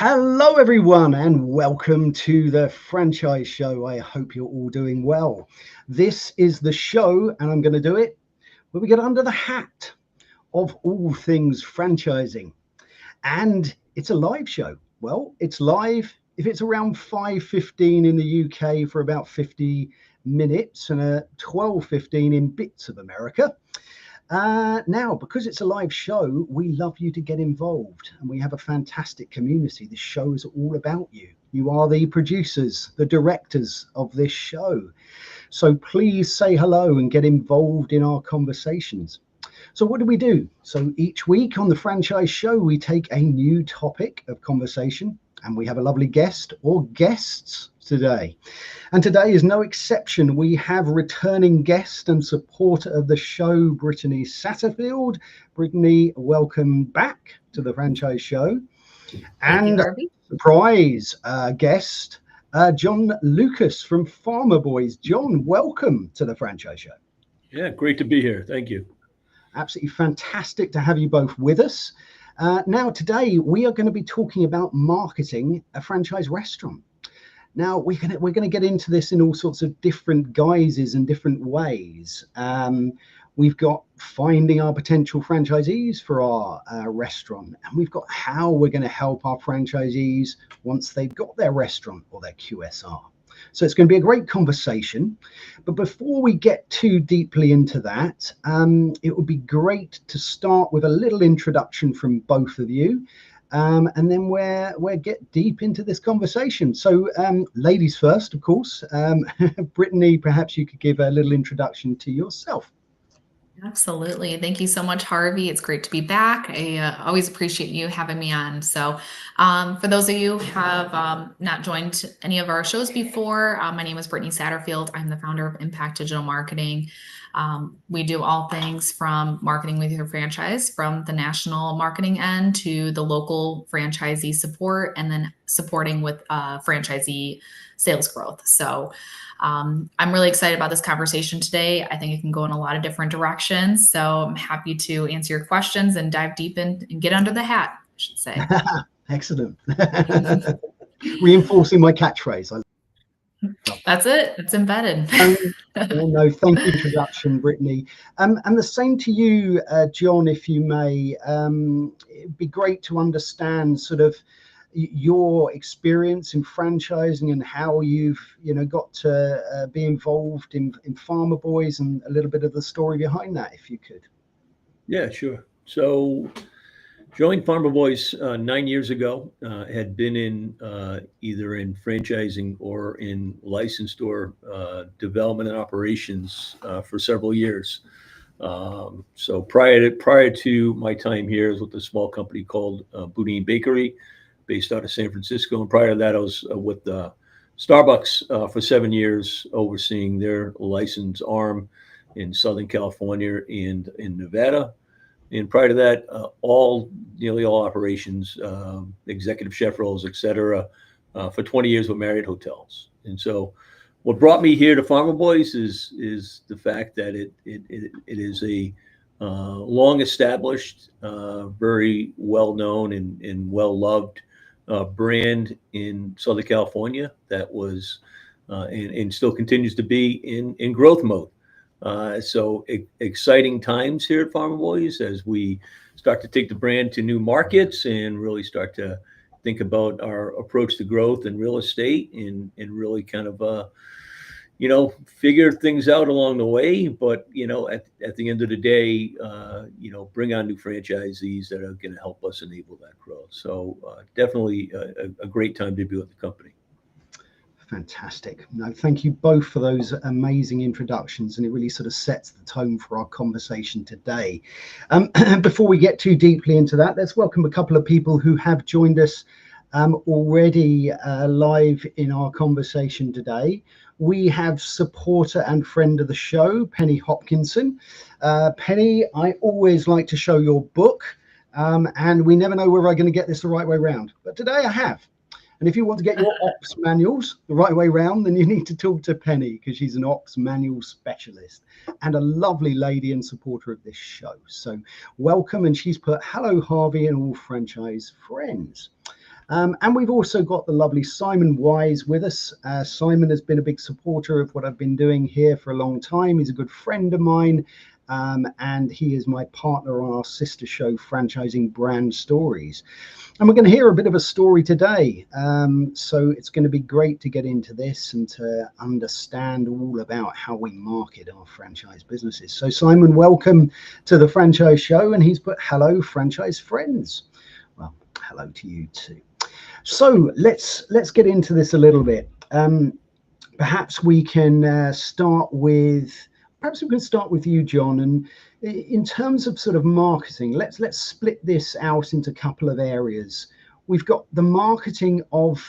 Hello everyone and welcome to the Franchise Show. I hope you're all doing well. This is the show, and I'm going to do it where we get under the hat of all things franchising. And it's a live show. Well, it's live if it's around 5:15 in the UK for about 50 minutes and 12:15 in bits of America. Now, because it's a live show, we love you to get involved, and we have a fantastic community. This show is all about you. You are the producers, the directors of this show. So please say hello and get involved in our conversations. So what do? So each week on the Franchise Show, we take a new topic of conversation, and we have a lovely guest or guests today. And today is no exception. We have returning guest and supporter of the show, Brittany Satterfield. Brittany, welcome back to the Franchise Show. And surprise guest, John Lucas from Farmer Boys. John, welcome to the Franchise Show. Yeah, great to be here. Thank you. Absolutely fantastic to have you both with us. Now, today we are going to be talking about marketing a franchise restaurant. Now, we're going to get into this in all sorts of different guises and different ways. We've got finding our potential franchisees for our restaurant, and we've got how we're going to help our franchisees once they've got their restaurant or their QSR. So it's going to be a great conversation. But before we get too deeply into that, it would be great to start with a little introduction from both of you. And then we'll get deep into this conversation. So ladies first, of course. Brittany, perhaps you could give a little introduction to yourself. Absolutely. Thank you so much, Harvey. It's great to be back. I always appreciate you having me on. So for those of you who have not joined any of our shows before, my name is Brittany Satterfield. I'm the founder of Impact Digital Marketing. We do all things from marketing with your franchise, from the national marketing end to the local franchisee support, and then supporting with franchisee sales growth. So I'm really excited about this conversation today. I think it can go in a lot of different directions. So I'm happy to answer your questions and dive deep in and get under the hat, I should say. Excellent. Reinforcing my catchphrase. That's it. It's embedded. No, thank you, introduction, Brittany. And the same to you, John, if you may. It'd be great to understand sort of your experience in franchising and how you've got to be involved in Farmer Boys, and a little bit of the story behind that, if you could. Yeah, sure. So joined Farmer Boys 9 years ago. Had been in either in franchising or in licensed or development and operations for several years. So prior to my time here, I was with a small company called Boudin Bakery, based out of San Francisco. And prior to that, I was with Starbucks for 7 years, overseeing their license arm in Southern California and in Nevada. And prior to that, nearly all operations, executive chef roles, et cetera, for 20 years with Marriott Hotels. And so what brought me here to Farmer Boys is the fact that it is a long established, very well known and well loved brand in Southern California that was and still continues to be in growth mode. So exciting times here at Farmer Boys as we start to take the brand to new markets and really start to think about our approach to growth and real estate and really kind of figure things out along the way, but at the end of the day, bring on new franchisees that are going to help us enable that growth. So definitely a great time to be with the company. Fantastic. No, thank you both for those amazing introductions, and it really sort of sets the tone for our conversation today. Before we get too deeply into that, let's welcome a couple of people who have joined us already live in our conversation today. We have supporter and friend of the show, Penny Hopkinson. Penny, I always like to show your book, and we never know whether I'm going to get this the right way around, but today I have. And if you want to get your ops manuals the right way round, then you need to talk to Penny, because she's an ops manual specialist and a lovely lady and supporter of this show. So welcome. And she's put, hello, Harvey and all franchise friends. And we've also got the lovely Simon Wise with us. Simon has been a big supporter of what I've been doing here for a long time. He's a good friend of mine. And he is my partner on our sister show, Franchising Brand Stories. And we're going to hear a bit of a story today. So it's going to be great to get into this and to understand all about how we market our franchise businesses. So Simon, welcome to the Franchise Show. And he's put, hello, franchise friends. Well, hello to you too. So let's get into this a little bit. Perhaps we can start with you, John. And in terms of sort of marketing, let's split this out into a couple of areas. We've got the marketing of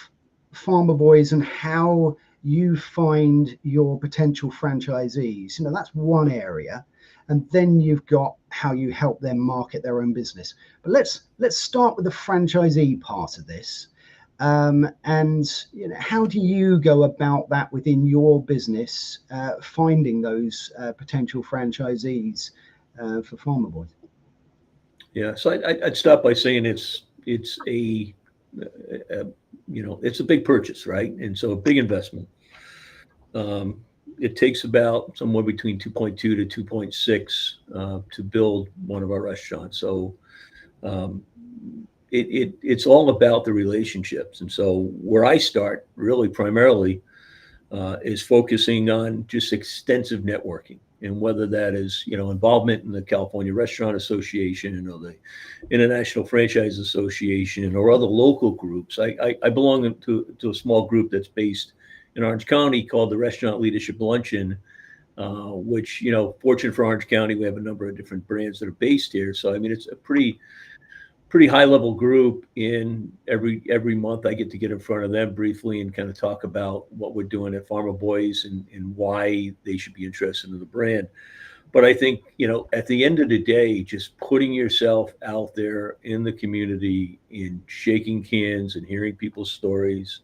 Farmer Boys and how you find your potential franchisees. You know, that's one area. And then you've got how you help them market their own business. But let's start with the franchisee part of this. And you know, how do you go about that within your business, finding those potential franchisees for Farmer Boys? Yeah, so I'd start by saying it's a it's a big purchase, right? And so a big investment. It takes about somewhere between 2.2 to 2.6 to build one of our restaurants. So it's all about the relationships. And so where I start really primarily is focusing on just extensive networking, and whether that is, involvement in the California Restaurant Association or the International Franchise Association or other local groups. I belong to a small group that's based in Orange County called the Restaurant Leadership Luncheon, which, fortunate for Orange County, we have a number of different brands that are based here. So, I mean, it's a pretty high level group. In every month I get in front of them briefly and kind of talk about what we're doing at Farmer Boys and why they should be interested in the brand. But I think, at the end of the day, just putting yourself out there in the community, in shaking hands and hearing people's stories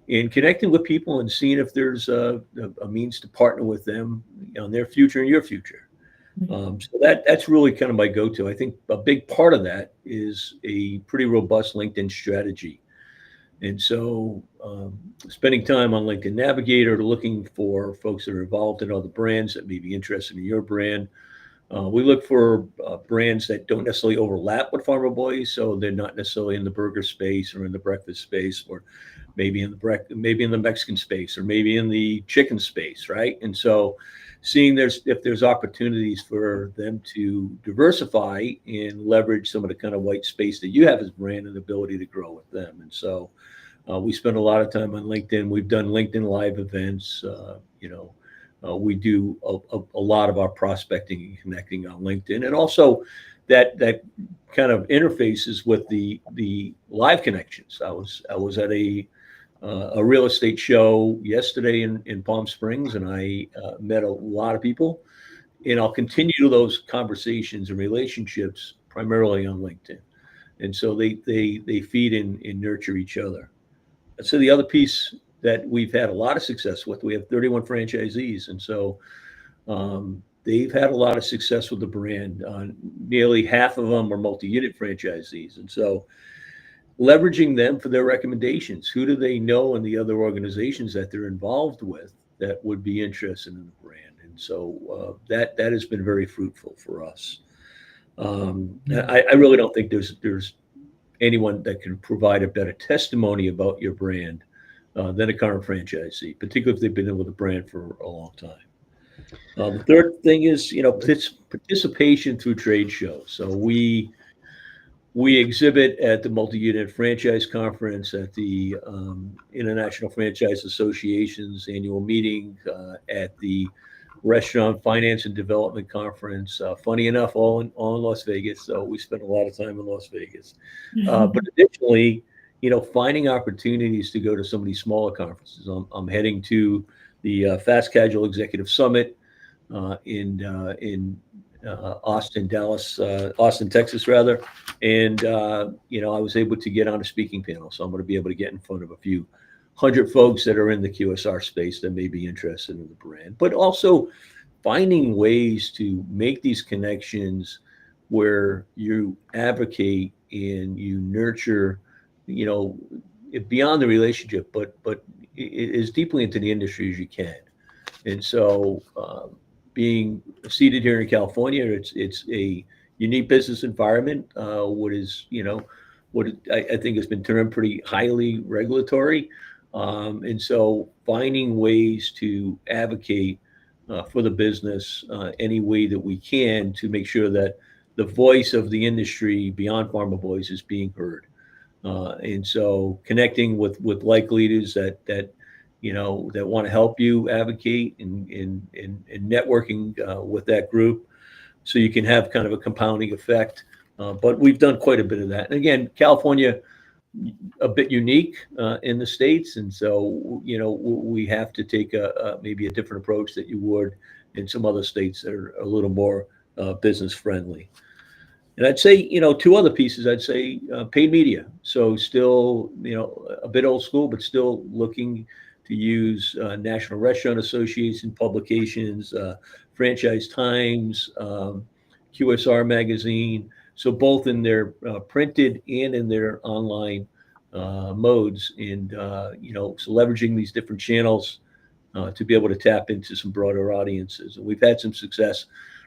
and connecting with people and seeing if there's a means to partner with them on their future and your future. So that's really kind of my go-to. I think a big part of that is a pretty robust LinkedIn strategy. And so spending time on LinkedIn Navigator, looking for folks that are involved in other brands that may be interested in your brand. We look for brands that don't necessarily overlap with Farmer Boys, so they're not necessarily in the burger space or in the breakfast space, or maybe in the Mexican space, or maybe in the chicken space, right? And so seeing if there's opportunities for them to diversify and leverage some of the kind of white space that you have as a brand and the ability to grow with them. And so we spend a lot of time on LinkedIn. We've done LinkedIn Live events. We do a lot of our prospecting and connecting on LinkedIn, and also that kind of interfaces with the live connections. I was at a real estate show yesterday in Palm Springs, and I met a lot of people, and I'll continue those conversations and relationships primarily on LinkedIn. And so they feed and nurture each other. So the other piece that we've had a lot of success with, we have 31 franchisees, and so they've had a lot of success with the brand. Nearly half of them are multi-unit franchisees, and so leveraging them for their recommendations. Who do they know in the other organizations that they're involved with that would be interested in the brand? And so that has been very fruitful for us. I really don't think there's anyone that can provide a better testimony about your brand than a current franchisee, particularly if they've been in with a brand for a long time. The third thing is, participation through trade shows. So we exhibit at the Multi-Unit Franchise Conference, at the International Franchise Association's annual meeting, at the Restaurant Finance and Development Conference. Funny enough, all in Las Vegas. So we spend a lot of time in Las Vegas. But additionally, finding opportunities to go to some of these smaller conferences. I'm heading to the Fast Casual Executive Summit in Austin, Texas, rather. And, I was able to get on a speaking panel. So I'm going to be able to get in front of a few hundred folks that are in the QSR space that may be interested in the brand, but also finding ways to make these connections where you advocate and you nurture, beyond the relationship, but as deeply into the industry as you can. And so, being seated here in California, it's a unique business environment. I think has been termed pretty highly regulatory, and so finding ways to advocate for the business any way that we can to make sure that the voice of the industry beyond Pharma Boys is being heard. And so connecting with like leaders that want to help you advocate and networking with that group, so you can have kind of a compounding effect. But we've done quite a bit of that. And again, California, a bit unique in the States. And so, we have to take maybe a different approach that you would in some other states that are a little more business friendly. And I'd say, two other pieces, I'd say paid media. So still, a bit old school, but still looking to use National Restaurant Association publications, Franchise Times, QSR Magazine. So both in their printed and in their online modes. And, so leveraging these different channels to be able to tap into some broader audiences. And we've had some success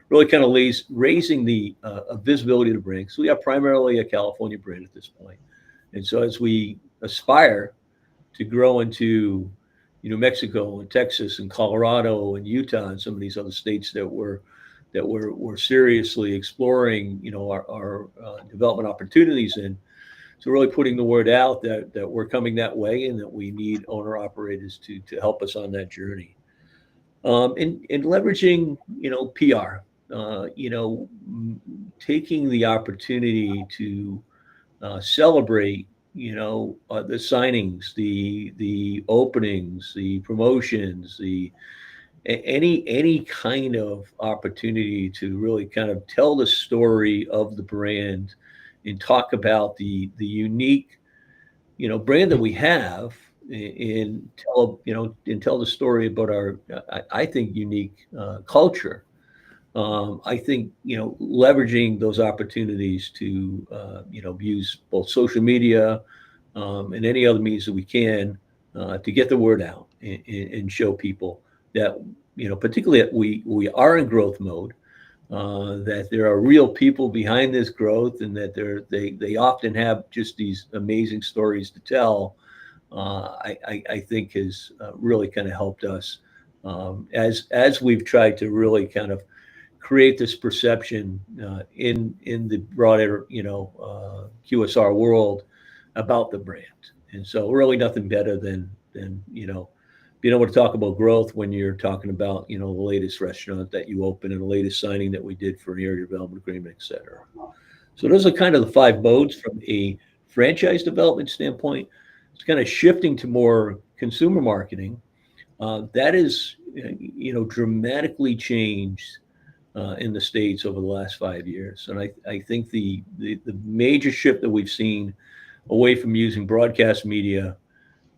really kind of raising the visibility of the brand. So we are primarily a California brand at this point. And so as we aspire to grow into New Mexico and Texas and Colorado and Utah and some of these other states that we're seriously exploring, our development opportunities in. So really putting the word out that we're coming that way and that we need owner operators to help us on that journey. And leveraging, PR, taking the opportunity to celebrate, the signings, the openings, the promotions, any kind of opportunity to really kind of tell the story of the brand and talk about the unique, brand that we have, and tell the story about our, I think, unique culture. I think, leveraging those opportunities to, use both social media and any other means that we can to get the word out and show people that, particularly that we are in growth mode, that there are real people behind this growth, and that they often have just these amazing stories to tell. I think has really kind of helped us as we've tried to really kind of create this perception in the broader QSR world about the brand. And so really nothing better than being able to talk about growth when you're talking about the latest restaurant that you opened and the latest signing that we did for an area development agreement, et cetera. So those are kind of the 5 modes from a franchise development standpoint. It's kind of shifting to more consumer marketing. That is dramatically changed in the States over the last 5 years. And I think the major shift that we've seen away from using broadcast media,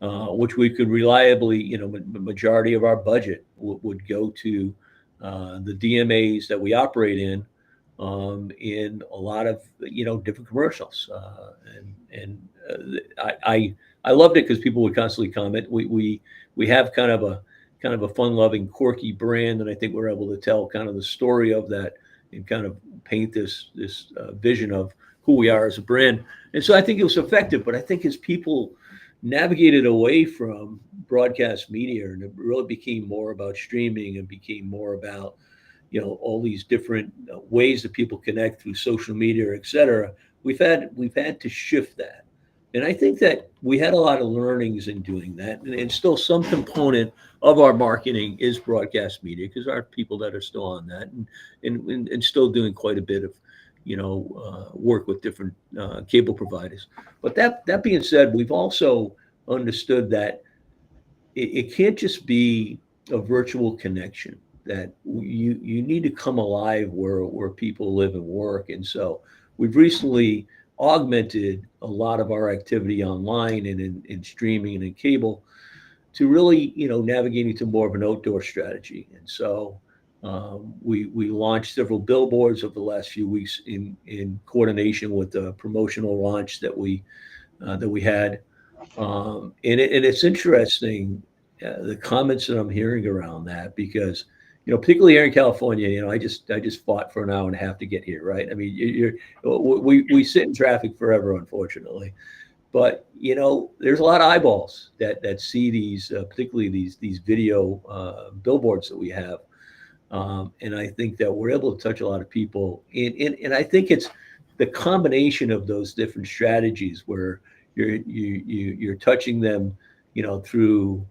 which we could reliably, the majority of our budget would go to the DMAs that we operate in a lot of, different commercials. I loved it because people would constantly comment. We have kind of a fun-loving, quirky brand, and I think we're able to tell kind of the story of that and kind of paint this vision of who we are as a brand. And so I think it was effective, but I think as people navigated away from broadcast media and it really became more about streaming and became more about, all these different ways that people connect through social media, et cetera, we've had to shift that. And I think that we had a lot of learnings in doing that. And still some component of our marketing is broadcast media, because there are people that are still on that and still doing quite a bit of, work with different cable providers. But that being said, we've also understood that it can't just be a virtual connection. that you need to come alive where people live and work. And so we've recently augmented a lot of our activity online and in streaming and in cable to really, navigating to more of an outdoor strategy. And so we launched several billboards over the last few weeks in coordination with the promotional launch that we had. And it's interesting, the comments that I'm hearing around that, because particularly here in California, I just fought for an hour and a half to get here, right? I mean, we sit in traffic forever, unfortunately. But there's a lot of eyeballs that see these, particularly these video billboards that we have, and I think that we're able to touch a lot of people. And I think it's the combination of those different strategies where you're touching them, through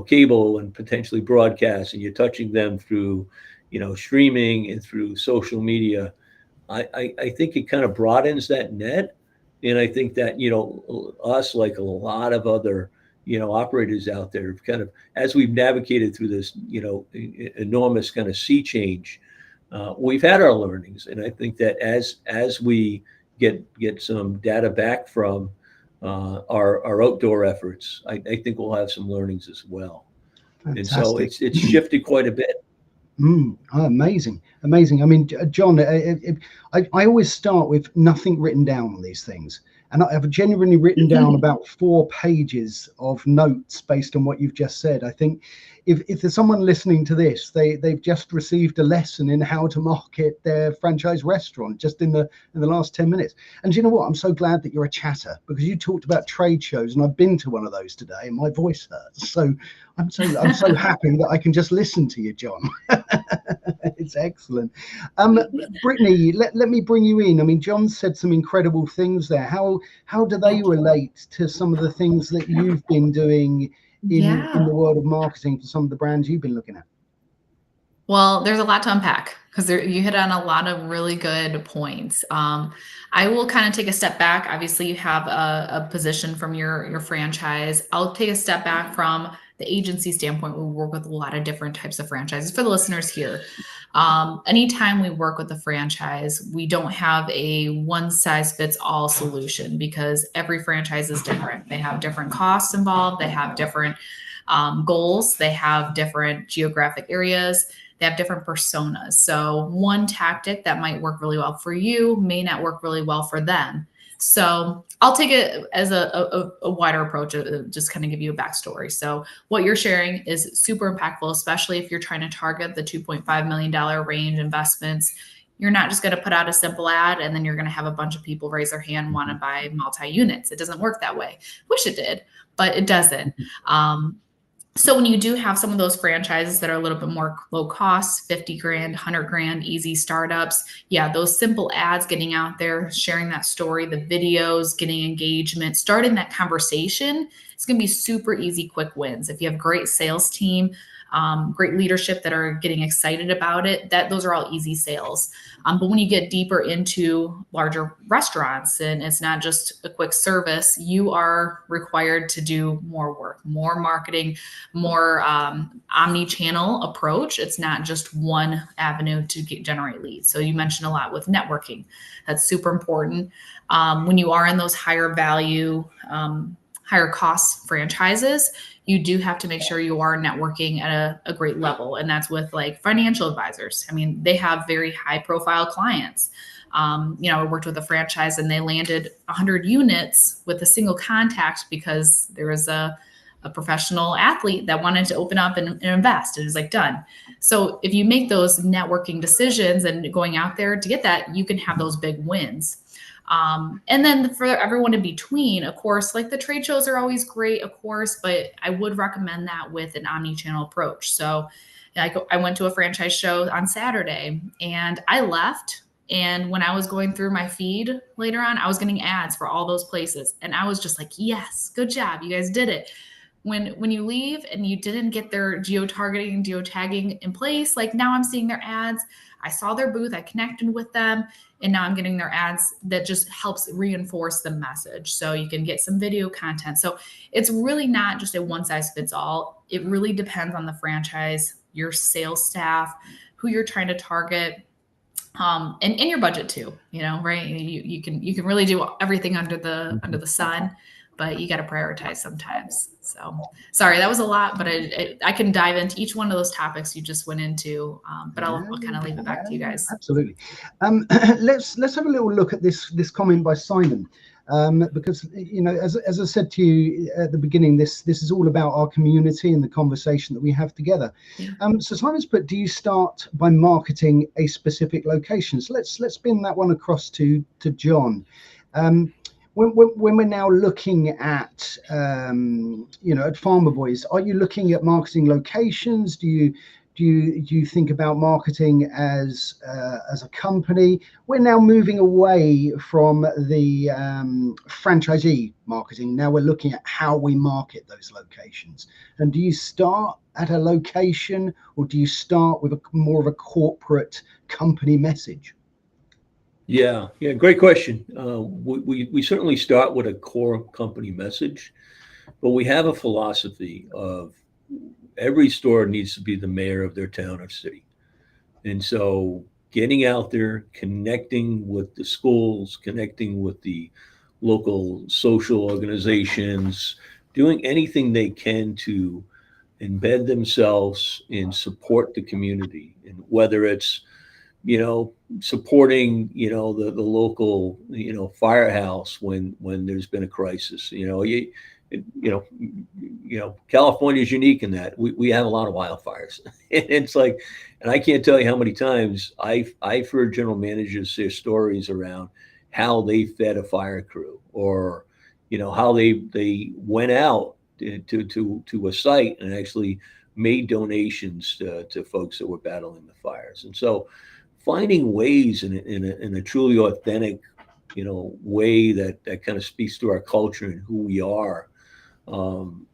cable and potentially broadcast, and you're touching them through streaming and through social media. I think it kind of broadens that net. And I think that, us, like a lot of other, operators out there, kind of, as we've navigated through this, enormous kind of sea change, we've had our learnings. And I think that as we get some data back from our outdoor efforts, I think we'll have some learnings as well. Fantastic. And so it's shifted quite a bit. Amazing. I mean, John, I always start with nothing written down on these things. And I've genuinely written down about 4 pages of notes based on what you've just said. I think if there's someone listening to this, they've just received a lesson in how to market their franchise restaurant just in the last 10 minutes. And you know what? I'm so glad that you're a chatter, because you talked about trade shows, and I've been to one of those today, and my voice hurts. So I'm so happy that I can just listen to you, John. It's excellent. Brittany, let me bring you in. I mean, John said some incredible things there. How do they relate to some of the things that you've been doing in the world of marketing for some of the brands you've been looking at? Well, there's a lot to unpack, because you hit on a lot of really good points. I will kind of take a step back. Obviously, you have a position from your franchise. I'll take a step back from the agency standpoint. We work with a lot of different types of franchises. For the listeners here, anytime we work with a franchise, we don't have a one-size-fits-all solution, because every franchise is different. They have different costs involved. They have different goals. They have different geographic areas. They have different personas. So one tactic that might work really well for you may not work really well for them. So I'll take it as a wider approach, just kind of give you a backstory. So what you're sharing is super impactful, especially if you're trying to target the $2.5 million range investments. You're not just going to put out a simple ad and then you're going to have a bunch of people raise their hand and want to buy multi-units. It doesn't work that way. Wish it did, but it doesn't. So when you do have some of those franchises that are a little bit more low cost, 50 grand, 100 grand, easy startups, those simple ads, getting out there, sharing that story, the videos, getting engagement, starting that conversation, it's going to be super easy, quick wins. If you have a great sales team, great leadership that are getting excited about it, those are all easy sales. But when you get deeper into larger restaurants and it's not just a quick service, you are required to do more work, more marketing, more omni-channel approach. It's not just one avenue to generate leads. So you mentioned a lot with networking. That's super important. When you are in those higher value, higher cost franchises, you do have to make sure you are networking at a great level. And that's with like financial advisors. I mean, they have very high profile clients. I worked with a franchise and they landed 100 units with a single contact because there was a professional athlete that wanted to open up and invest. It was like done. So if you make those networking decisions and going out there to get that, you can have those big wins. And then for everyone in between, of course, like the trade shows are always great, of course, but I would recommend that with an omni-channel approach. So I went to a franchise show on Saturday and I left. And when I was going through my feed later on, I was getting ads for all those places. And I was just like, yes, good job. You guys did it. When you leave and you didn't get their geo-targeting, geo-tagging in place, like now I'm seeing their ads. I saw their booth, I connected with them, and now I'm getting their ads that just helps reinforce the message. So you can get some video content. So it's really not just a one size fits all. It really depends on the franchise, your sales staff, who you're trying to target, and your budget too, right? You can really do everything under the sun, but you got to prioritize sometimes. So sorry, that was a lot, but I can dive into each one of those topics you just went into, but I'll kind of leave it back to you guys. Absolutely. Let's have a little look at this comment by Simon. Because, as I said to you at the beginning, this is all about our community and the conversation that we have together. Yeah. So Simon's put, do you start by marketing a specific location? So let's spin that one across to John. When we're now looking at, at Farmer Boys, are you looking at marketing locations? Do you think about marketing as a company? We're now moving away from the franchisee marketing. Now we're looking at how we market those locations. And do you start at a location, or do you start with more of a corporate company message? Yeah, great question. We certainly start with a core company message, but we have a philosophy of every store needs to be the mayor of their town or city. And so getting out there, connecting with the schools, connecting with the local social organizations, doing anything they can to embed themselves and support the community. And whether it's, supporting, the local, firehouse when there's been a crisis, California is unique in that we have a lot of wildfires. It's like, and I can't tell you how many times I've heard general managers share stories around how they fed a fire crew, or, how they went out to a site and actually made donations to folks that were battling the fires. And so finding ways in a truly authentic, way that kind of speaks to our culture and who we are,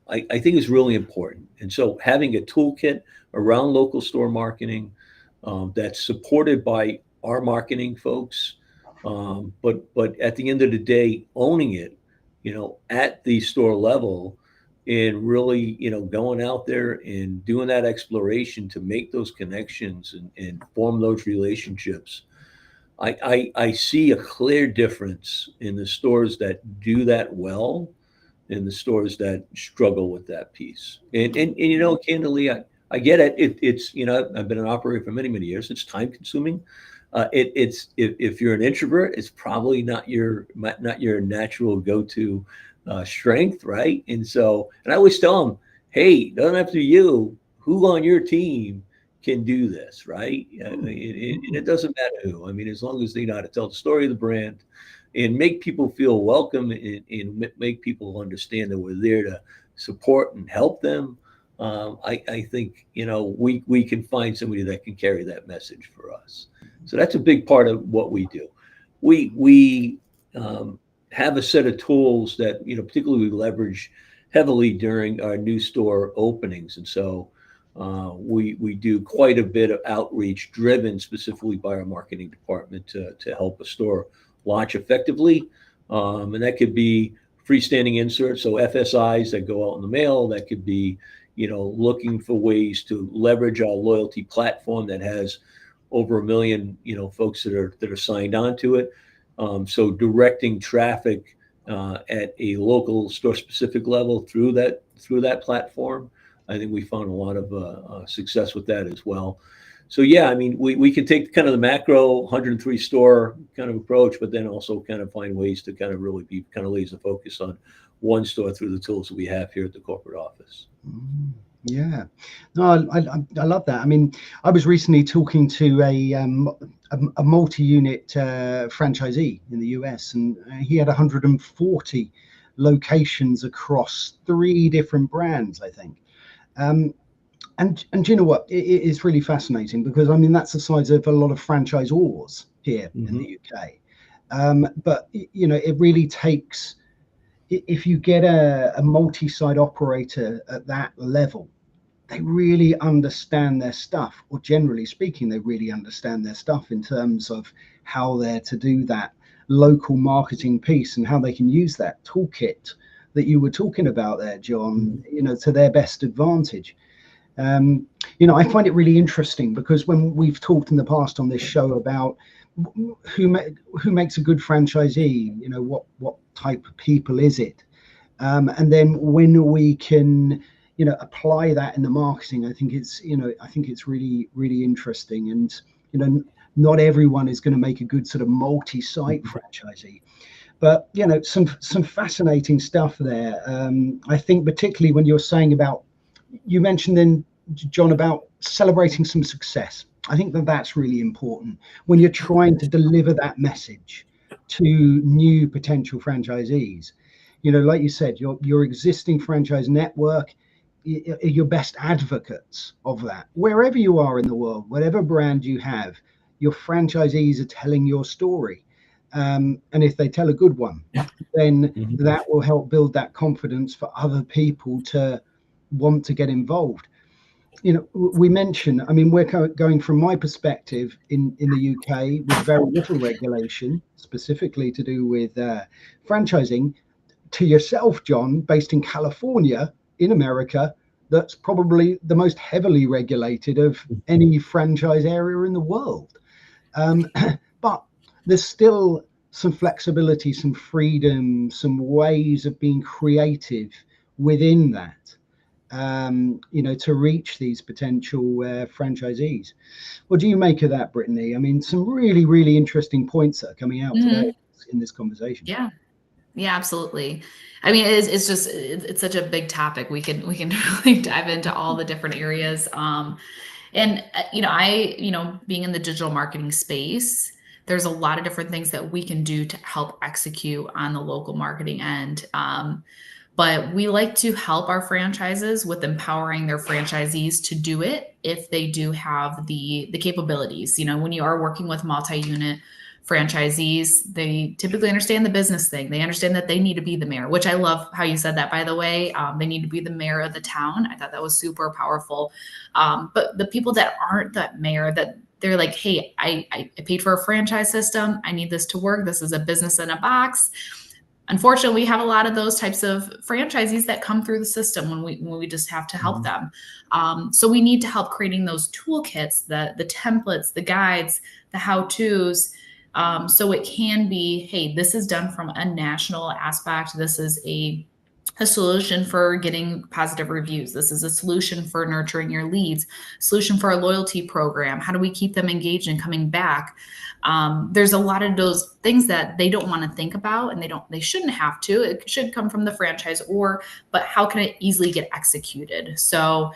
I think is really important. And so having a toolkit around local store marketing that's supported by our marketing folks, but at the end of the day, owning it, at the store level, and really, going out there and doing that exploration to make those connections and form those relationships. I see a clear difference in the stores that do that well and the stores that struggle with that piece. And candidly, I get it. It's I've been an operator for many, many years. It's time consuming. It's if you're an introvert, it's probably not your natural go-to strength, right? And I always tell them, hey, it doesn't have to be you. Who on your team can do this, right? It doesn't matter who. I mean, as long as they know how to tell the story of the brand and make people feel welcome and make people understand that we're there to support and help them. I think, we can find somebody that can carry that message for us. So that's a big part of what we do. We have a set of tools that, particularly we leverage heavily during our new store openings. And so we do quite a bit of outreach driven specifically by our marketing department to help a store launch effectively. And that could be freestanding inserts, so FSIs that go out in the mail. That could be, looking for ways to leverage our loyalty platform that has over 1 million, folks that are signed on to it. So directing traffic at a local store specific level through that platform. I think we found a lot of success with that as well. So yeah, I mean, we can take kind of the macro 103 store kind of approach, but then also kind of find ways to kind of really be kind of laser focused on one store through the tools that we have here at the corporate office. Yeah, no, I love that. I mean, I was recently talking to a multi-unit franchisee in the US, and he had 140 locations across 3 different brands, I think. And you know what? It's really fascinating because, I mean, that's the size of a lot of franchisors here in the UK. But, it really takes, if you get a multi-site operator at that level, they really understand their stuff, or generally speaking, they really understand their stuff in terms of how they're to do that local marketing piece and how they can use that toolkit that you were talking about there, John, to their best advantage. I find it really interesting because when we've talked in the past on this show about who makes a good franchisee, what type of people is it, and then when we can apply that in the marketing, I think it's really, really interesting. And not everyone is going to make a good sort of multi-site franchisee, but some fascinating stuff there. I think particularly when you're saying about, you mentioned then, John, about celebrating some success. I think that's really important when you're trying to deliver that message to new potential franchisees. Like you said, your existing franchise network, your best advocates of that. Wherever you are in the world, whatever brand you have, your franchisees are telling your story. And if they tell a good one, then that will help build that confidence for other people to want to get involved. We mentioned, we're going from my perspective in the UK with very little regulation, specifically to do with franchising, to yourself, John, based in California, in America, that's probably the most heavily regulated of any franchise area in the world. But there's still some flexibility, some freedom, some ways of being creative within that, to reach these potential franchisees. What do you make of that, Brittany? Some really, really interesting points that are coming out today in this conversation. Yeah, absolutely. It's such a big topic. We can really dive into all the different areas. And being in the digital marketing space, there's a lot of different things that we can do to help execute on the local marketing end. But we like to help our franchises with empowering their franchisees to do it if they do have the capabilities. When you are working with multi-unit franchisees, they typically understand the business thing. They understand that they need to be the mayor, which I love how you said that, by the way. They need to be the mayor of the town. I thought that was super powerful. But the people that aren't that mayor, that they're like, hey, I paid for a franchise system. I need this to work. This is a business in a box. Unfortunately, we have a lot of those types of franchisees that come through the system when we just have to help them. So we need to help creating those toolkits, the templates, the guides, the how-tos, so it can be, hey, this is done from a national aspect. This is a solution for getting positive reviews. This is a solution for nurturing your leads, solution for a loyalty program. How do we keep them engaged and coming back? There's a lot of those things that they don't want to think about, and they shouldn't have to. It should come from the franchisor, but how can it easily get executed? So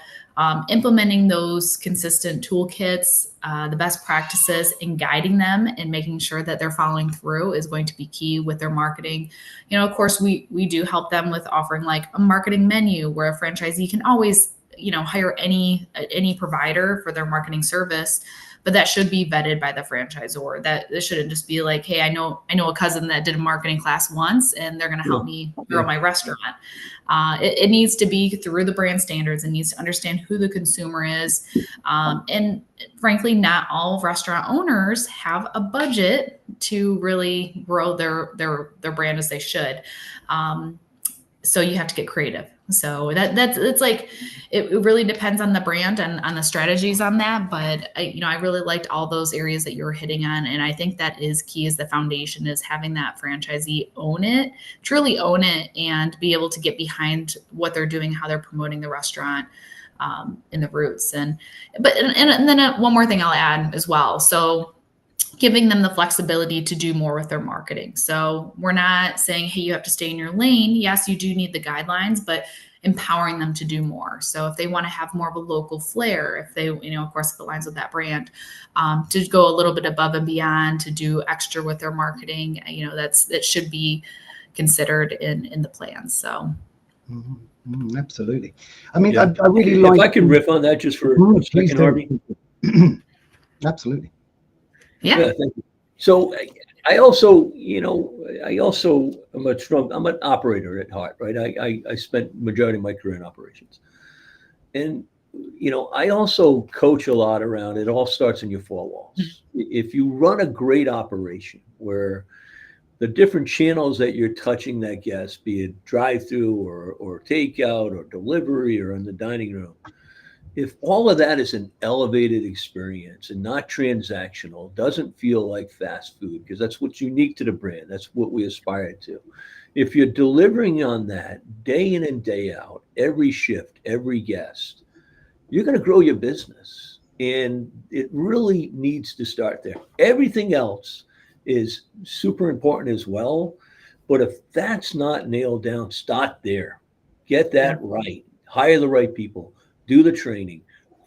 implementing those consistent toolkits, the best practices, and guiding them and making sure that they're following through is going to be key with their marketing. Of course, we do help them with offering like a marketing menu where a franchisee can always, hire any provider for their marketing service, but that should be vetted by the franchisor. That it shouldn't just be like, hey, I know a cousin that did a marketing class once and they're going to help me grow my restaurant. It needs to be through the brand standards. It needs to understand who the consumer is. And frankly, not all restaurant owners have a budget to really grow their brand as they should. So you have to get creative. So it's like, it really depends on the brand and on the strategies on that. But I really liked all those areas that you were hitting on. And I think that is key, is the foundation is having that franchisee truly own it, and be able to get behind what they're doing, how they're promoting the restaurant, in the roots. And then one more thing I'll add as well. So giving them the flexibility to do more with their marketing. So we're not saying, hey, you have to stay in your lane. Yes, you do need the guidelines, but empowering them to do more. So if they want to have more of a local flair, if they, of course, it aligns with that brand, to go a little bit above and beyond, to do extra with their marketing, that should be considered in the plans. So. Absolutely. I really like. If I can riff on that just for a second, Harvey. Absolutely. Yeah, thank you. So I also am I'm an operator at heart, right? I spent majority of my career in operations, and I also coach a lot around it. All starts in your four walls. If you run a great operation where the different channels that you're touching that guest, be it drive-through or takeout or delivery or in the dining room, if all of that is an elevated experience and not transactional, doesn't feel like fast food, because that's what's unique to the brand. That's what we aspire to. If you're delivering on that day in and day out, every shift, every guest, you're going to grow your business. And it really needs to start there. Everything else is super important as well. But if that's not nailed down, start there. Get that right. Hire the right people. Do the training.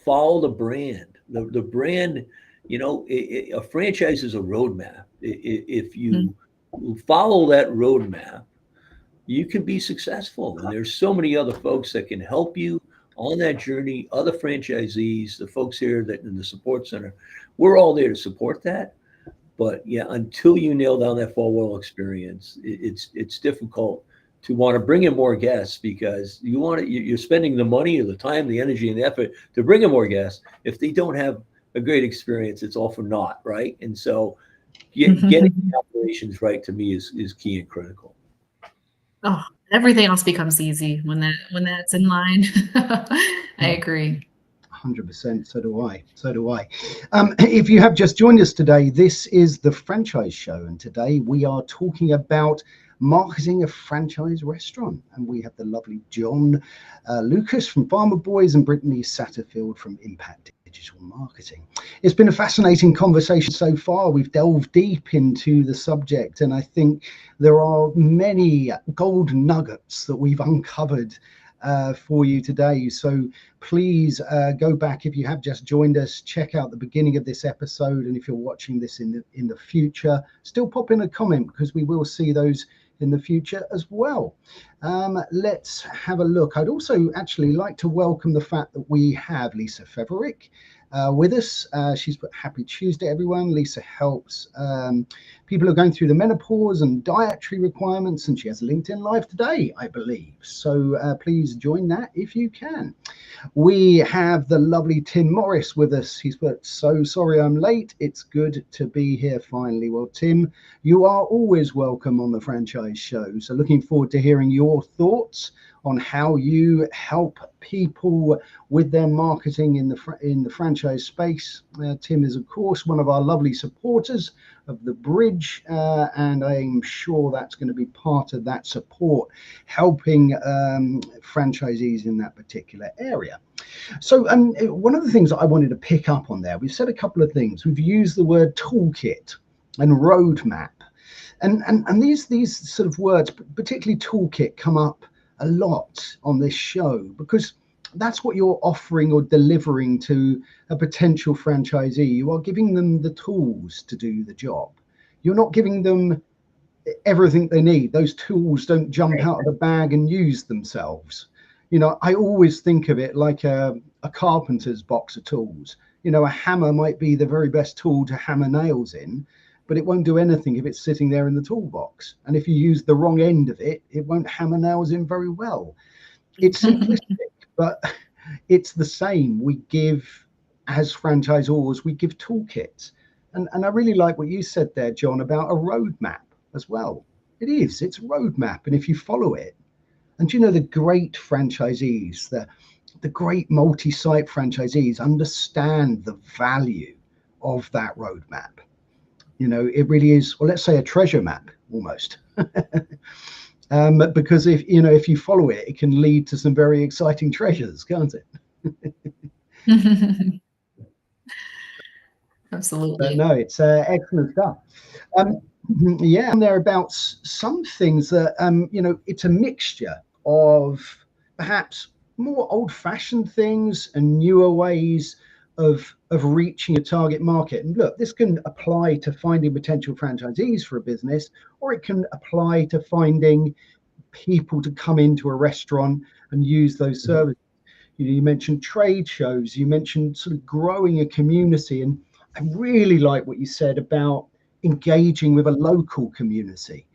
Follow the brand. The brand, a franchise is a roadmap. If you follow that roadmap, you can be successful. And there's so many other folks that can help you on that journey, other franchisees, the folks here that in the support center. We're all there to support that. But yeah, until you nail down that four-wall experience, it's difficult to want to bring in more guests, because you're spending the money or the time, the energy, and the effort to bring in more guests. If they don't have a great experience, it's all for naught, right? And so getting the operations right, to me, is key and critical. Oh, everything else becomes easy when that's in line. I agree. 100%. So do I. If you have just joined us today, this is the Franchise Show, and today we are talking about marketing a franchise restaurant, and we have the lovely John Lucas from Farmer Boys and Brittany Satterfield from Impact Digital Marketing. It's been a fascinating conversation so far. We've delved deep into the subject, and I think there are many gold nuggets that we've uncovered for you today. So please go back, if you have just joined us, check out the beginning of this episode, and if you're watching this in the future, still pop in a comment, because we will see those in the future as well. Let's have a look. I'd also actually like to welcome the fact that we have Lisa Feverick with us. She's put happy Tuesday, everyone. Lisa helps people who are going through the menopause and dietary requirements, and she has a LinkedIn Live today, I believe. So please join that if you can. We have the lovely Tim Morris with us. He's put, so sorry I'm late. It's good to be here finally. Well, Tim, you are always welcome on the Franchise Show. So looking forward to hearing your thoughts on how you help people with their marketing in the franchise space. Tim is, of course, one of our lovely supporters of the Bridge, and I'm sure that's going to be part of that support, helping franchisees in that particular area. So one of the things that I wanted to pick up on there, we've said a couple of things. We've used the word toolkit and roadmap, and these sort of words, particularly toolkit, come up a lot on this show, because that's what you're offering or delivering to a potential franchisee. You are giving them the tools to do the job. You're not giving them everything they need. Those tools don't jump out of the bag and use themselves. I always think of it like a carpenter's box of tools. A hammer might be the very best tool to hammer nails in, but it won't do anything if it's sitting there in the toolbox. And if you use the wrong end of it, it won't hammer nails in very well. It's simplistic, but it's the same. We give, as franchisors, we give toolkits. And I really like what you said there, John, about a roadmap as well. It's a roadmap. And if you follow it, and the great franchisees, the great multi-site franchisees understand the value of that roadmap. It really is, well, let's say a treasure map almost. Because if you follow it, it can lead to some very exciting treasures, can't it? Absolutely. But no, it's excellent stuff. Yeah, and thereabouts, some things that it's a mixture of perhaps more old-fashioned things and newer ways of reaching a target market. And look, this can apply to finding potential franchisees for a business, or it can apply to finding people to come into a restaurant and use those services. You mentioned trade shows, you mentioned sort of growing a community, and I really like what you said about engaging with a local community,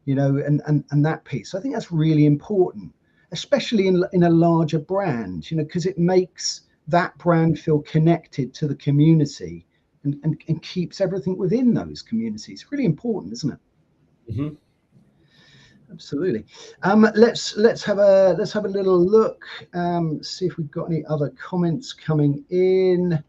and that piece. I think that's really important, especially in a larger brand, because it makes that brand feel connected to the community and keeps everything within those communities. It's really important, isn't it? Absolutely. Let's have a little look. See if we've got any other comments coming in.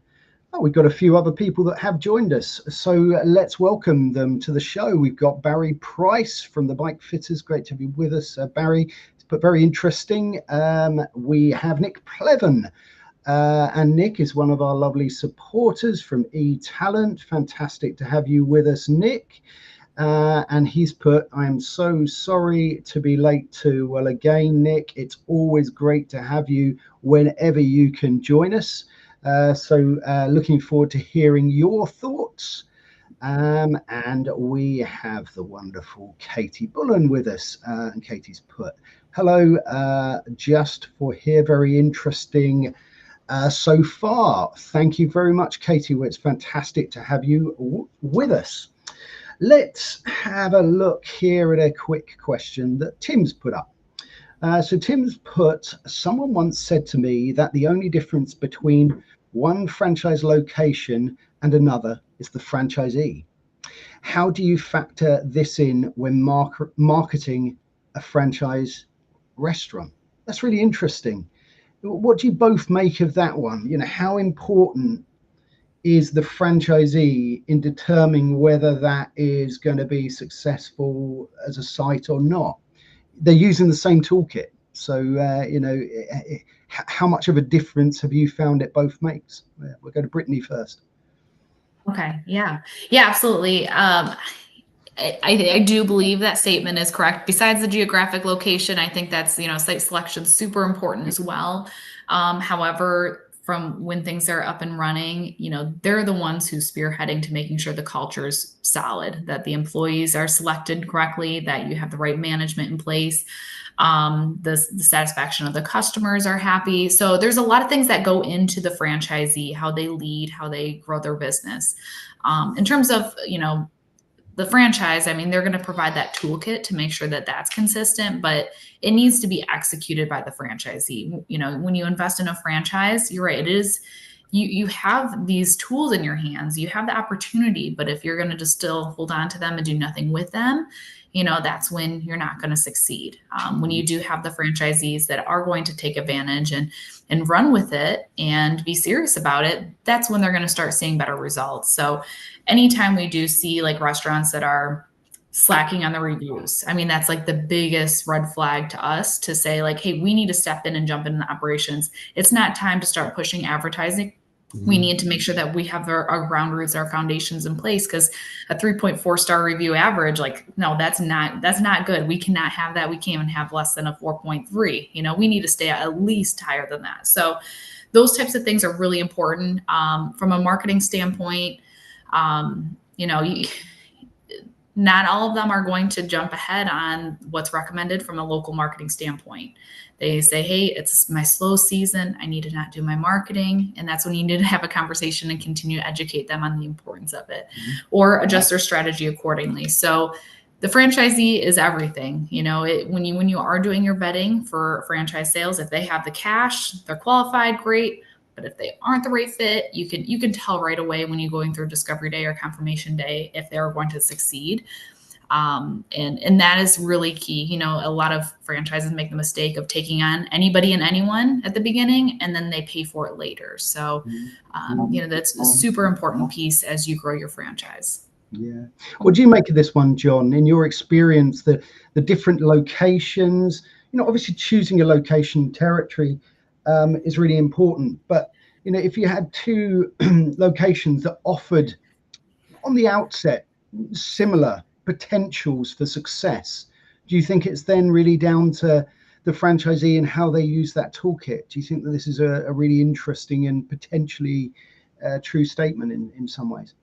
Oh, we've got a few other people that have joined us, so let's welcome them to the show. We've got Barry Price from the Bike Fitters. Great to be with us, Barry. But very interesting. We have Nick Pleven. And Nick is one of our lovely supporters from eTalent. Fantastic to have you with us, Nick. And he's put, I am so sorry to be late too. Well, again, Nick, it's always great to have you whenever you can join us. So looking forward to hearing your thoughts. And we have the wonderful Katie Bullen with us. And Katie's put, hello, just for here, very interesting so far. Thank you very much, Katie. It's fantastic to have you with us. Let's have a look here at a quick question that Tim's put up. So Tim's put, someone once said to me that the only difference between one franchise location and another is the franchisee. How do you factor this in when marketing a franchise restaurant? That's really interesting. What do you both make of that one? You know, how important is the franchisee in determining whether that is going to be successful as a site or not? They're using the same toolkit. So, you know, how much of a difference have you found it both makes? We'll go to Brittany first. Okay. Yeah, absolutely. I do believe that statement is correct. Besides the geographic location, I think that's, you know, site selection is super important as well. However, from when things are up and running, you know, they're the ones who's spearheading to making sure the culture is solid, that the employees are selected correctly, that you have the right management in place, the satisfaction of the customers are happy. So there's a lot of things that go into the franchisee, how they lead, how they grow their business. In terms of, you know, the franchise, I mean, they're going to provide that toolkit to make sure that that's consistent, but it needs to be executed by the franchisee. You know, when you invest in a franchise, you're right, it is, you have these tools in your hands, you have the opportunity, but if you're going to just still hold on to them and do nothing with them, you know, that's when you're not going to succeed. When you do have the franchisees that are going to take advantage and run with it and be serious about it, that's when they're going to start seeing better results. So anytime we do see like restaurants that are slacking on the reviews, I mean, that's like the biggest red flag to us to say like, hey, we need to step in and jump into the operations. It's not time to start pushing advertising. We need to make sure that we have our ground roots, our foundations in place, because a 3.4 star review average, like, no, that's not good. We cannot have that. We can't even have less than a 4.3. You know, we need to stay at least higher than that. So those types of things are really important. From a marketing standpoint, you know, not all of them are going to jump ahead on what's recommended from a local marketing standpoint. They say, hey, it's my slow season. I need to not do my marketing. And that's when you need to have a conversation and continue to educate them on the importance of it, or adjust their strategy accordingly. So the franchisee is everything. You know, when you are doing your vetting for franchise sales, if they have the cash, they're qualified, great. But if they aren't the right fit, you can tell right away when you're going through discovery day or confirmation day if they're going to succeed. And that is really key. You know, a lot of franchises make the mistake of taking on anybody and anyone at the beginning, and then they pay for it later. So, you know, that's a super important piece as you grow your franchise. Yeah. What do you make of this one, John? In your experience, the different locations, you know, obviously choosing a location territory is really important. But, you know, if you had two locations that offered on the outset similar potentials for success, do you think it's then really down to the franchisee and how they use that toolkit? Do you think that this is a really interesting and potentially true statement in some ways?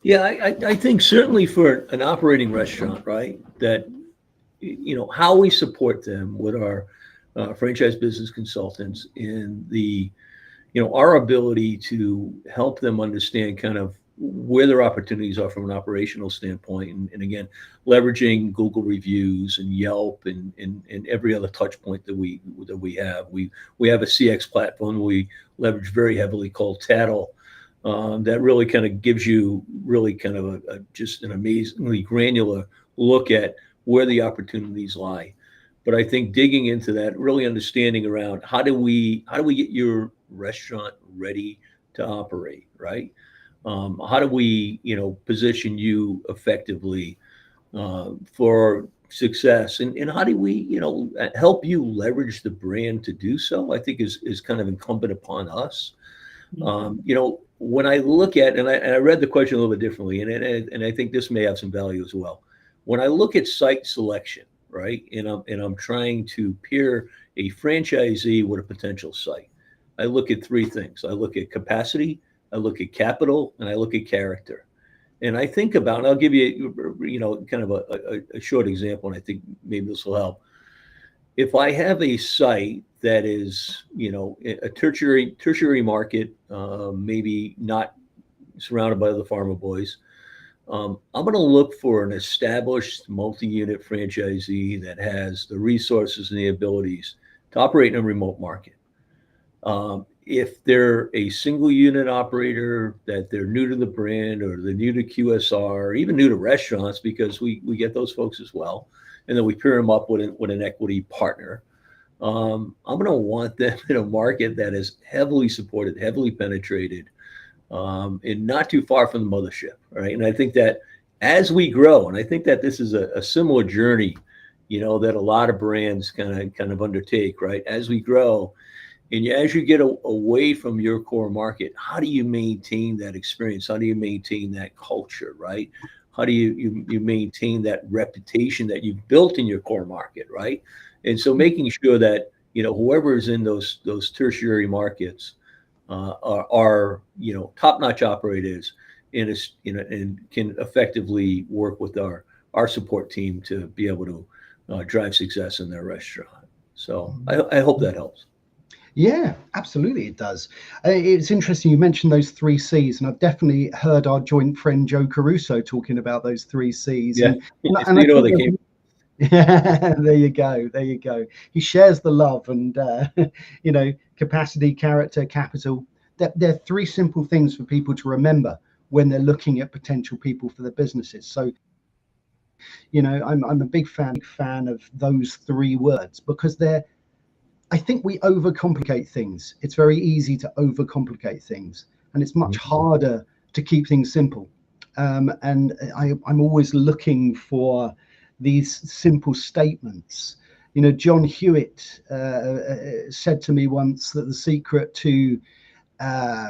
Yeah, I think certainly for an operating restaurant, right, that, you know, how we support them with our franchise business consultants in the, you know, our ability to help them understand kind of where their opportunities are from an operational standpoint. And again, leveraging Google reviews and Yelp and every other touch point that we have. We have a CX platform we leverage very heavily called Tattle, that really kind of gives you really kind of just an amazingly granular look at where the opportunities lie. But I think digging into that, really understanding around how do we get your restaurant ready to operate, right? How do we, position you effectively for success, and how do we, help you leverage the brand to do so? I think is kind of incumbent upon us. When I look at, and I read the question a little bit differently, and I think this may have some value as well. When I look at site selection, right, and I'm trying to pair a franchisee with a potential site, I look at three things. I look at capacity, I look at capital, and I look at character. And I think about, and I'll give you, kind of a short example, and I think maybe this will help. If I have a site that is, a tertiary market, maybe not surrounded by the farmer boys, I'm going to look for an established multi-unit franchisee that has the resources and the abilities to operate in a remote market. If they're a single unit operator, that they're new to the brand, or they're new to QSR, or even new to restaurants, because we get those folks as well, and then we pair them up with an equity partner. I'm going to want them in a market that is heavily supported, heavily penetrated, and not too far from the mothership, right? And I think that as we grow, and I think that this is a similar journey, that a lot of brands kind of undertake, right? As we grow, and as you get away from your core market, how do you maintain that experience? How do you maintain that culture, right? How do you maintain that reputation that you've built in your core market, right? And so making sure that, whoever is in those tertiary markets are top-notch operators, and can effectively work with our support team to be able to drive success in their restaurant. So I hope that helps. Yeah, absolutely, it does. It's interesting you mentioned those 3 C's, and I've definitely heard our joint friend Joe Caruso talking about those 3 C's. Yeah, and they came. Yeah, there you go. He shares the love, and capacity, character, capital. They're 3 simple things for people to remember when they're looking at potential people for their businesses. So, I'm a big fan of those 3 words, because I think we overcomplicate things. It's very easy to overcomplicate things, and it's much harder to keep things simple. And I'm always looking for these simple statements. John Hewitt said to me once that the secret to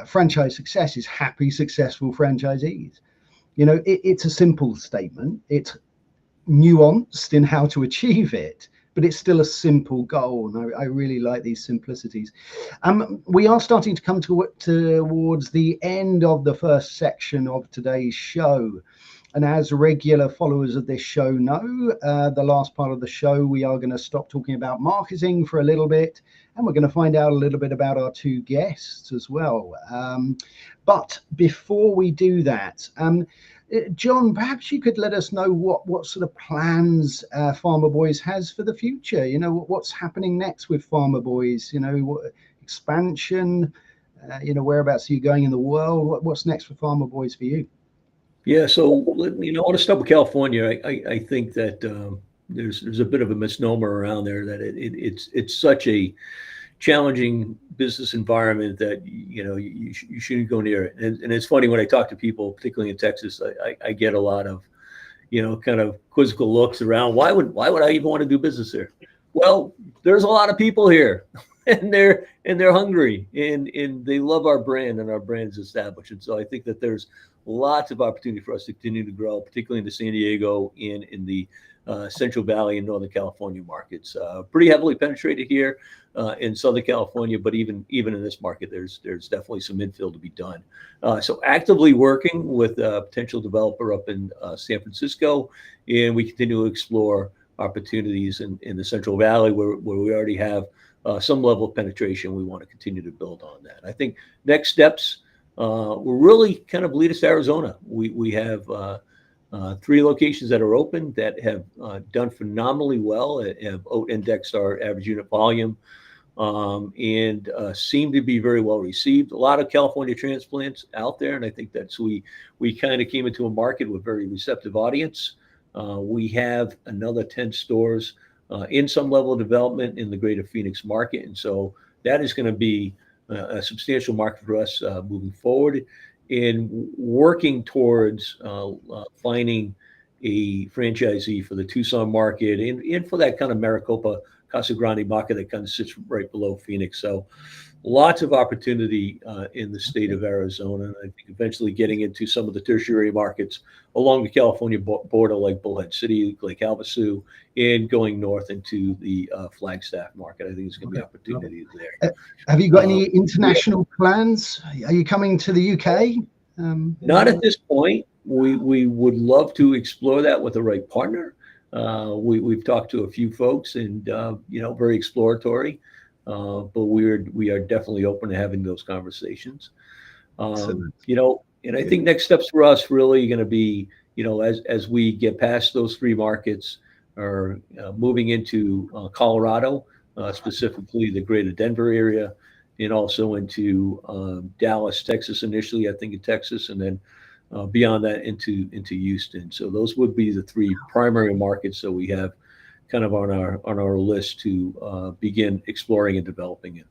franchise success is happy, successful franchisees. It's a simple statement. It's nuanced in how to achieve it, but it's still a simple goal, and I really like these simplicities. We are starting to come towards the end of the first section of today's show, and as regular followers of this show know, the last part of the show we are going to stop talking about marketing for a little bit, and we're going to find out a little bit about our 2 guests as well. But before we do that, John, perhaps you could let us know what sort of plans Farmer Boys has for the future. What's happening next with Farmer Boys? What expansion? Whereabouts are you going in the world? What's next for Farmer Boys for you? Yeah, so I want to start with California. I think that there's a bit of a misnomer around there that it's such a challenging business environment that you shouldn't go near it. And it's funny, when I talk to people, particularly in Texas, I get a lot of kind of quizzical looks around. Why would I even want to do business there? Well, there's a lot of people here, and they're hungry, and they love our brand, and our brand is established. And so I think that there's lots of opportunity for us to continue to grow, particularly in the San Diego and in the Central Valley and Northern California markets. Pretty heavily penetrated here in Southern California, but even in this market, there's definitely some infill to be done. So actively working with a potential developer up in San Francisco, and we continue to explore opportunities in the Central Valley where we already have some level of penetration. We want to continue to build on that. I think next steps, we're really kind of lead us to Arizona. We have 3 locations that are open that have done phenomenally well, have out-indexed our average unit volume, and seem to be very well received. A lot of California transplants out there, and I think that's we kind of came into a market with very receptive audience. We have another 10 stores in some level of development in the greater Phoenix market. And so that is going to be a substantial market for us moving forward, in working towards finding a franchisee for the Tucson market and for that kind of Maricopa, Casa Grande market that kind of sits right below Phoenix. So lots of opportunity in the state of Arizona. And I think eventually getting into some of the tertiary markets along the California border, like Bullhead City, Lake Havasu, and going north into the Flagstaff market. I think there's going to be opportunities there. Have you got any international plans? Are you coming to the UK? Not at this point. We would love to explore that with the right partner. We've talked to a few folks, and very exploratory. But we are definitely open to having those conversations. And I think next steps for us really going to be, as we get past those 3 markets, are moving into Colorado, specifically the greater Denver area, and also into Dallas, Texas initially, I think in Texas, and then beyond that into Houston. So those would be the 3 primary markets that we have kind of on our list to begin exploring and developing it.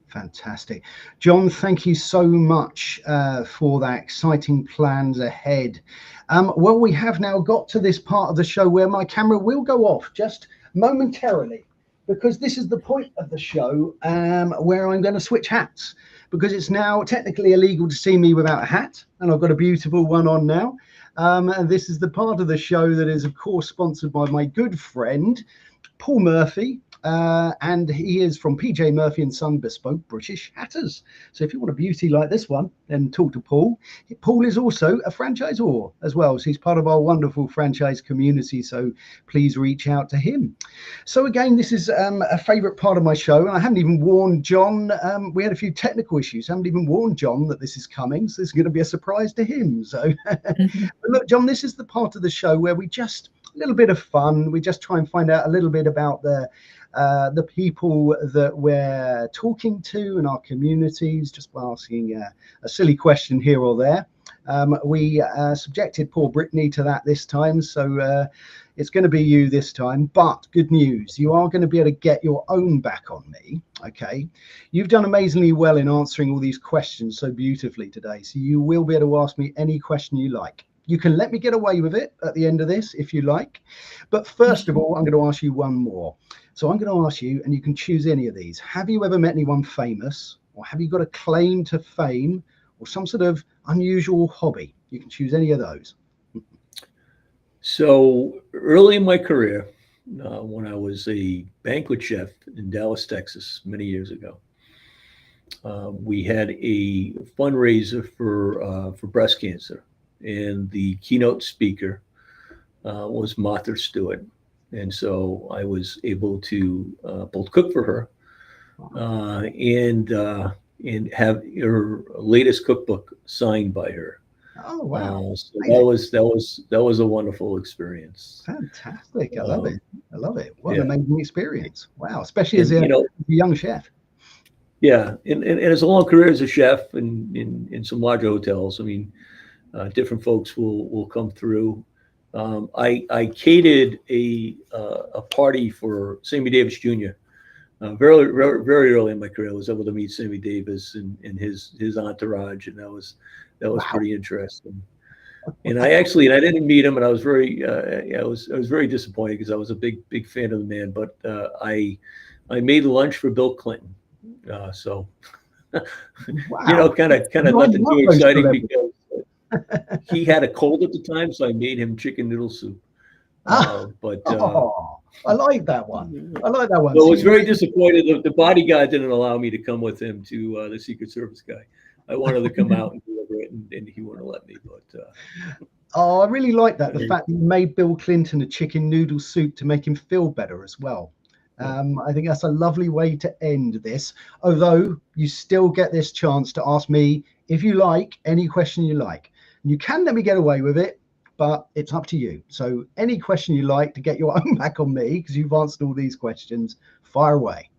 Fantastic. John, thank you so much for that. Exciting plans ahead. Well, we have now got to this part of the show where my camera will go off just momentarily, because this is the point of the show where I'm going to switch hats, because it's now technically illegal to see me without a hat, and I've got a beautiful one on now. And this is the part of the show that is, of course, sponsored by my good friend, Paul Murphy. And he is from PJ Murphy and Son Bespoke British Hatters. So if you want a beauty like this one, then talk to Paul. Paul is also a franchisor as well. So he's part of our wonderful franchise community. So please reach out to him. So again, this is a favorite part of my show. And I haven't even warned John. We had a few technical issues. I haven't even warned John that this is coming. So this is going to be a surprise to him. So but look, John, this is the part of the show where we just, a little bit of fun. We just try and find out a little bit about the people that we're talking to in our communities, just by asking a silly question here or there. We subjected poor Brittany to that this time, so it's going to be you this time. But good news, you are going to be able to get your own back on me. Okay, you've done amazingly well in answering all these questions so beautifully today, so you will be able to ask me any question you like. You can let me get away with it at the end of this if you like. But first of all, I'm going to ask you one more. So I'm going to ask you, and you can choose any of these. Have you ever met anyone famous, or have you got a claim to fame, or some sort of unusual hobby? You can choose any of those. So early in my career, when I was a banquet chef in Dallas, Texas, many years ago, we had a fundraiser for breast cancer. And the keynote speaker was Martha Stewart. And so I was able to both cook for her and have her latest cookbook signed by her. Oh, wow. So that was a wonderful experience. Fantastic. I love it. I love it. What an amazing experience. Wow. Especially as a young chef. Yeah. And as a long career as a chef in some larger hotels, I mean, different folks will come through. I catered a party for Sammy Davis Jr. Very early in my career. I was able to meet Sammy Davis and his entourage, and that was wow. Pretty interesting. And I didn't meet him, and I was I was very disappointed because I was a big fan of the man. But I made lunch for Bill Clinton, so wow. kind of nothing too exciting because he had a cold at the time, so I made him chicken noodle soup. I like that one. I like that one. So I was very disappointed. The bodyguard didn't allow me to come with him to the Secret Service guy. I wanted to come out and deliver it, and he wouldn't let me. But I really like that. The fact that you made Bill Clinton a chicken noodle soup to make him feel better as well. I think that's a lovely way to end this. Although you still get this chance to ask me, if you like, any question you like. You can let me get away with it, but it's up to you. So any question you like to get your own back on me, because you've answered all these questions, fire away.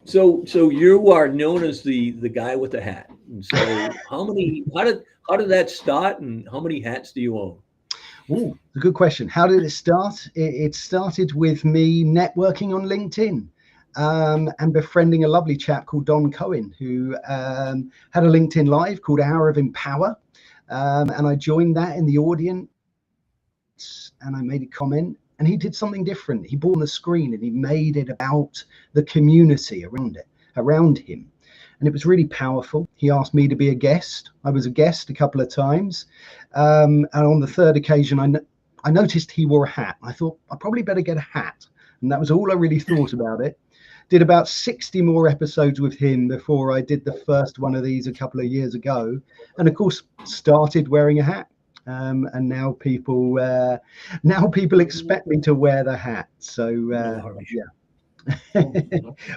So you are known as the guy with the hat. And so how did that start, and how many hats do you own? Oh, a good question. How did it start? It started with me networking on LinkedIn and befriending a lovely chap called Don Cohen, who had a LinkedIn Live called Hour of Empower. And I joined that in the audience and I made a comment. And he did something different. He brought on the screen and he made it about the community around him. And it was really powerful. He asked me to be a guest. I was a guest a couple of times. And on the third occasion, I noticed he wore a hat. I thought, I probably better get a hat. And that was all I really thought about it. Did about 60 more episodes with him before I did the first one of these a couple of years ago. And of course, started wearing a hat. And now people expect me to wear the hat. So yeah.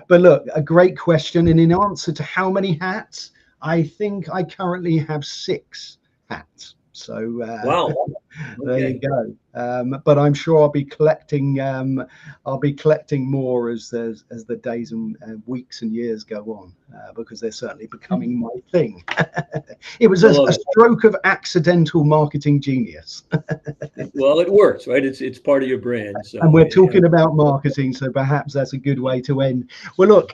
But look, a great question. And in answer to how many hats, I think I currently have 6 hats. So wow, there you go. But I'm sure I'll be collecting more as the days and weeks and years go on, because they're certainly becoming my thing. It was a stroke of accidental marketing genius. Well, it works, right? It's part of your brand. So, and we're talking about marketing, so perhaps that's a good way to end. Well, look,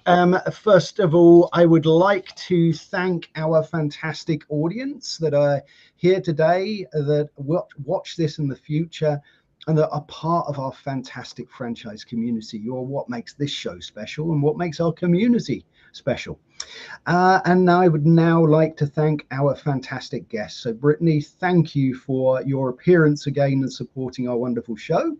first of all, I would like to thank our fantastic audience that are here today, that watch this in the future, and that are part of our fantastic franchise community. You're what makes this show special and what makes our community special. And I would now like to thank our fantastic guests. So Brittany, thank you for your appearance again and supporting our wonderful show.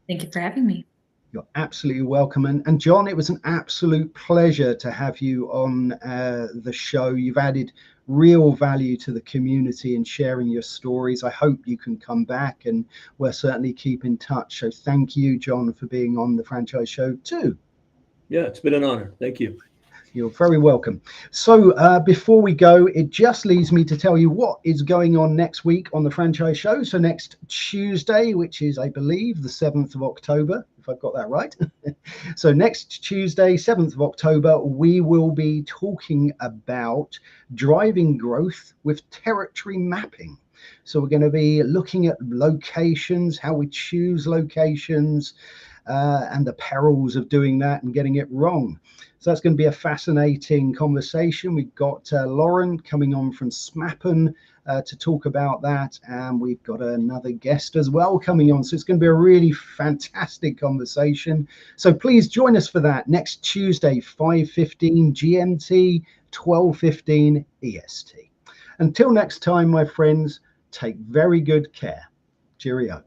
Thank you for having me. You're absolutely welcome. And John, it was an absolute pleasure to have you on the show. You've added real value to the community and sharing your stories. I hope you can come back, and we'll certainly keep in touch. So thank you, John, for being on the Franchise Show too. Yeah, it's been an honor. Thank you. You're very welcome. So before we go, it just leaves me to tell you what is going on next week on the Franchise Show. So next Tuesday, which is, I believe, the 7th of October, if I've got that right. So next Tuesday, 7th of October, we will be talking about driving growth with territory mapping. So we're going to be looking at locations, how we choose locations, and the perils of doing that and getting it wrong. So that's going to be a fascinating conversation. We've got Lauren coming on from Smappen to talk about that. And we've got another guest as well coming on. So it's going to be a really fantastic conversation. So please join us for that next Tuesday, 5:15 GMT, 12:15 EST. Until next time, my friends, take very good care. Cheerio.